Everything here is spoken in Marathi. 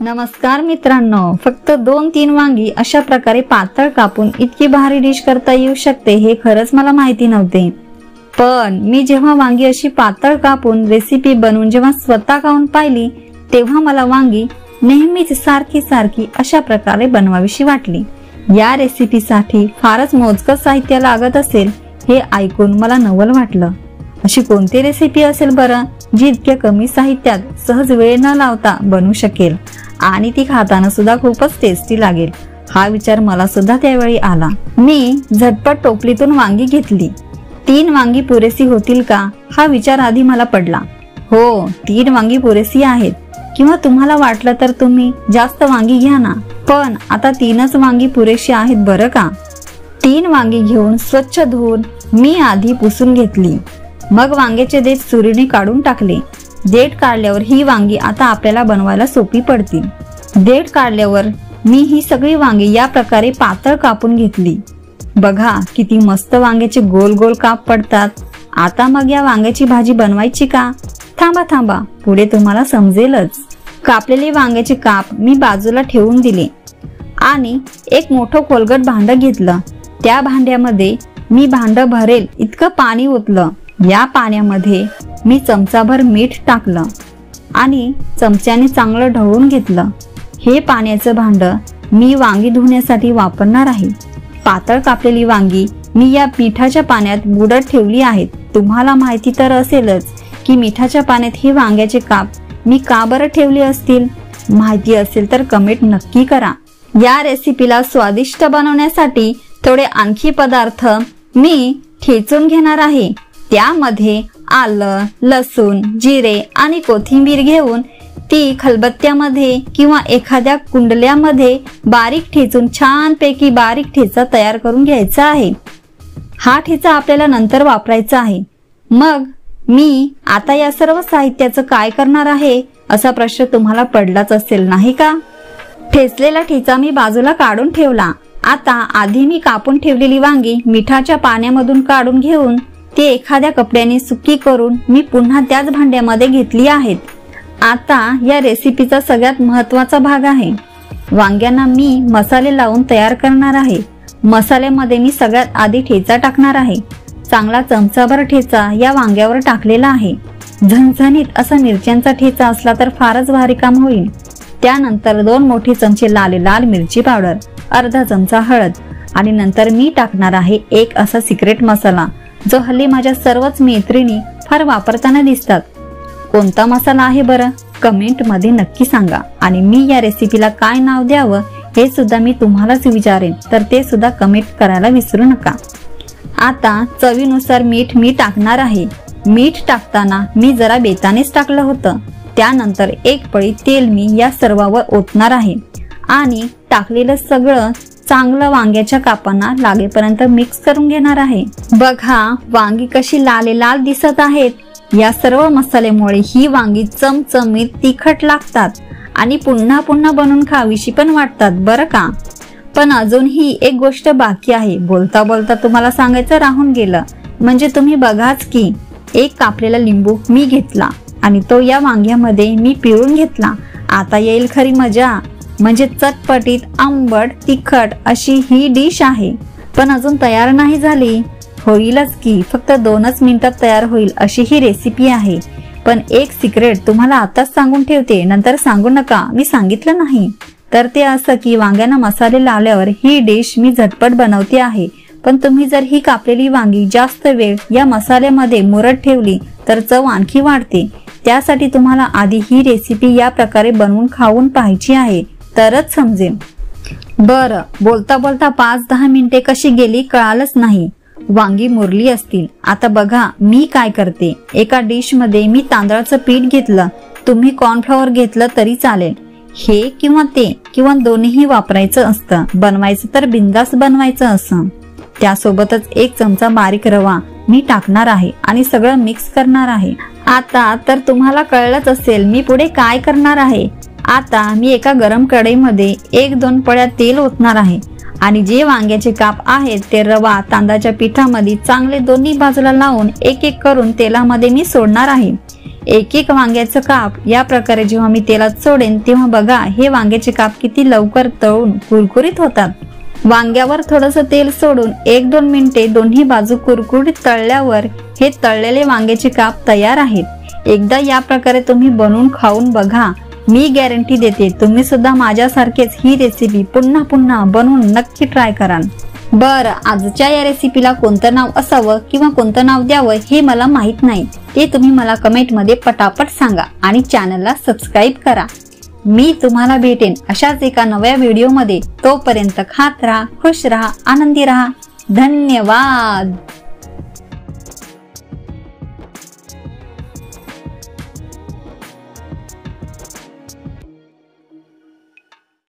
नमस्कार मित्रांनो, फक्त 2-3 वांगी अशा प्रकारे पातळ कापून इतकी भारी डिश करता येऊ शकते हे खरंच मला माहिती नव्हते। पण मी जेव्हा वांगी अशी पातळ कापून रेसिपी बनवून जेव्हा स्वतः खाऊन पाहिली तेव्हा मला वांगी नेहमीच सारखी अशा प्रकारे बनवावीशी वाटली। या रेसिपीसाठी फारच मोजकं साहित्य लागत असेल हे ऐकून मला नवल वाटलं। अशी कोणती रेसिपी असेल बरं जी इतक्या कमी साहित्यात सहज वेळ न लावता बनू शकेल आणि ती खाताना सुद्धा खूपच टेस्टी लागेल हा विचार मला सुद्धा त्यावेळी आला। मी झटपट टोपलीतून वांगी घेतली। 3 वांगी पुरेसी होतील का हा विचार आधी मला पडला। हो, 3 वांगी पुरेसी आहेत, किंवा तुम्हाला वाटलं तर तुम्ही जास्त वांगी घ्या ना, पण आता 3च वांगी पुरेशी आहेत बरं का। 3 वांगी घेऊन स्वच्छ धुवून मी आधी पुसून घेतली, मग वांग्याचे देठ सुरीने काढून टाकले। देठ काढल्यावर ही वांगी आता आपल्याला बनवायला सोपी पडतील। देठ काढल्यावर मी ही सगळी वांगी या प्रकारे पातळ कापून घेतली। बघा किती मस्त वांग्याचे गोल गोल काप पडतात। आता मग या वांग्याची भाजी बनवायची का? थांबा, पुढे तुम्हाला समजेलच। कापलेले वांग्याचे काप मी बाजूला ठेवून दिले आणि एक मोठं खोलगट भांड घेतलं। त्या भांड्यामध्ये मी भांड भरेल इतकं पाणी ओतलं। या पाण्यामध्ये मी चमचाभर मीठ टाकलं आणि चमच्याने चांगलं ढवळून घेतलं। हे पाण्याचं भांड मी वांगी धुण्यासाठी वापरणार आहे। पातळ कापलेली वांगी मी या मिठाच्या पाण्यात बुडत ठेवली आहेत। तुम्हाला माहिती तर असेलच की मिठाच्या पाण्यात हे वांग्याचे काप मी का बरं ठेवले असतील? माहिती असेल तर कमेंट नक्की करा। या रेसिपीला स्वादिष्ट बनवण्यासाठी थोडे आणखी पदार्थ मी ठेचून घेणार आहे। त्यामध्ये आलं, लसूण, जिरे आणि कोथिंबीर घेऊन ती खलबत्त्यामध्ये किंवा एखाद्या कुंडल्यामध्ये बारीक ठेचून छानपैकी बारीक ठेचा तयार करून घ्यायचा आहे। हा ठेचा आपल्याला नंतर वापरायचा आहे। मग मी आता या सर्व साहित्याचं काय करणार आहे असा प्रश्न तुम्हाला पडलाच असेल नाही का? ठेचलेला ठेचा मी बाजूला काढून ठेवला। आता आधी मी कापून ठेवलेली वांगी मिठाच्या पाण्यामधून काढून घेऊन ते एखाद्या कपड्याने सुकी करून मी पुन्हा त्याच भांड्यामध्ये घेतली आहेत। आता या रेसिपीचा सगळ्यात महत्त्वाचा भाग आहे। वांग्यांना मी मसाले लावून तयार करणार आहे। मसाल्यामध्ये मी सगळ्यात आधी ठेचा टाकणार आहे। चांगला चमचाभर ठेचा या वांग्यावर टाकलेला आहे। झणझणीत असा मिरच्यांचा ठेचा असला तर फारच भारी काम होईल। त्यानंतर 2 मोठे चमचे लाल मिरची पावडर, अर्धा चमचा हळद आणि नंतर मी टाकणार आहे एक असा सिक्रेट मसाला जो हल्ली माझ्या सर्वच मैत्रिणी फार वापरताना दिसतात। कोणता मसाला आहे बरं? कमेंट मध्ये नक्की सांगा। आणि मी या रेसिपीला काय नाव द्यावं हे सुद्धा मी तुम्हालाच विचारेन, तर ते सुद्धा कमेंट करायला विसरू नका। आता चवीनुसार मीठ मी टाकणार आहे। मीठ टाकताना मी जरा बेतानेच टाकलं होतं। त्यानंतर एक पळी तेल मी या सर्वावर ओतणार आहे आणि टाकलेलं सगळं चांगलं वांग्याच्या कापांना लागेपर्यंत मिक्स करून घेणार आहे। बघा वांगी कशी लाल दिसत आहेत। या सर्व मसाल्यामुळे ही वांगी चमचमीत तिखट लागतात आणि पुन्हा बनवून खावीशी पण वाटतात बरं का। पण अजूनही एक गोष्ट बाकी आहे, बोलता तुम्हाला सांगायचं राहून गेलं। म्हणजे तुम्ही बघाच की एक कापलेला लिंबू मी घेतला आणि तो या वांग्यामध्ये मी पिळून घेतला। आता येईल खरी मजा। म्हणजे चटपटीत आंबट तिखट अशी ही डिश आहे, पण अजून तयार नाही झाली। होईलच की, फक्त 2च मिनिटात तयार होईल अशी ही रेसिपी आहे। पण एक सिक्रेट तुम्हाला आताच सांगून ठेवते, नंतर सांगू नका मी सांगितलं नाही। तर ते असं की वांग्यांना मसाले लावल्यावर ही डिश मी झटपट बनवते आहे। पण तुम्ही जर ही कापलेली वांगी जास्त वेळ या मसाल्यामध्ये मुरत ठेवली तर चव आणखी वाढते। त्यासाठी तुम्हाला आधी ही रेसिपी या प्रकारे बनवून खाऊन पाहायची आहे, तरच समजेल। बरं, बोलता 5-10 मिनिटे कशी गेली कळालंच नाही। वांगी मुरली असतील। आता बघा मी काय करते। एका डिश मध्ये मी तांदळाचं पीठ घेतलं, तुम्ही कॉर्नफ्लॉवर घेतलं तरी चालेल। हे किंवा ते किंवा दोन्हीही वापरायचं असतं। बनवायचं तर बिंदास बनवायचं असं। त्यासोबतच 1 चमचा बारीक रवा मी टाकणार आहे आणि सगळं मिक्स करणार आहे। आता तर तुम्हाला कळलंच असेल मी पुढे काय करणार आहे। आता मी एका गरम कढईमध्ये 1-2 पळ्या तेल ओतणार आहे आणि जे वांग्याचे काप आहेत ते तांदळाच्या पिठामध्ये चांगले दोन्ही बाजूला लावून एक करून तेलामध्ये मी सोडणार आहे। एक एक वांग्याचं काप या प्रकारे जेव्हा मी तेलात सोडेन तेव्हा बघा हे वांग्याचे काप किती लवकर तळून कुरकुरीत होतात. वांग्यावर थोडंसं तेल सोडून 1-2 मिनिटे दोन्ही बाजू कुरकुरीत तळल्यावर हे तळलेले वांग्याचे काप तयार आहेत. एकदा या प्रकारे तुम्ही बनवून खाऊन बघा. मी गॅरंटी देते तुम्ही सुद्धा माझ्यासारखेच ही रेसिपी पुन्हा पुन्हा बनवून नक्की ट्राय कराल. बरं, आजच्या या रेसिपीला कोणतं नाव असावं किंवा कोणतं नाव द्यावं हे मला माहित नाही. ते तुम्ही मला कमेंट मध्ये पटापट सांगा आणि चॅनलला सबस्क्राईब करा. मी तुम्हाला भेटेन अशाच एका नव्या व्हिडिओ मध्ये. तोपर्यंत खात राहा, खुश राहा, आनंदी राहा. धन्यवाद.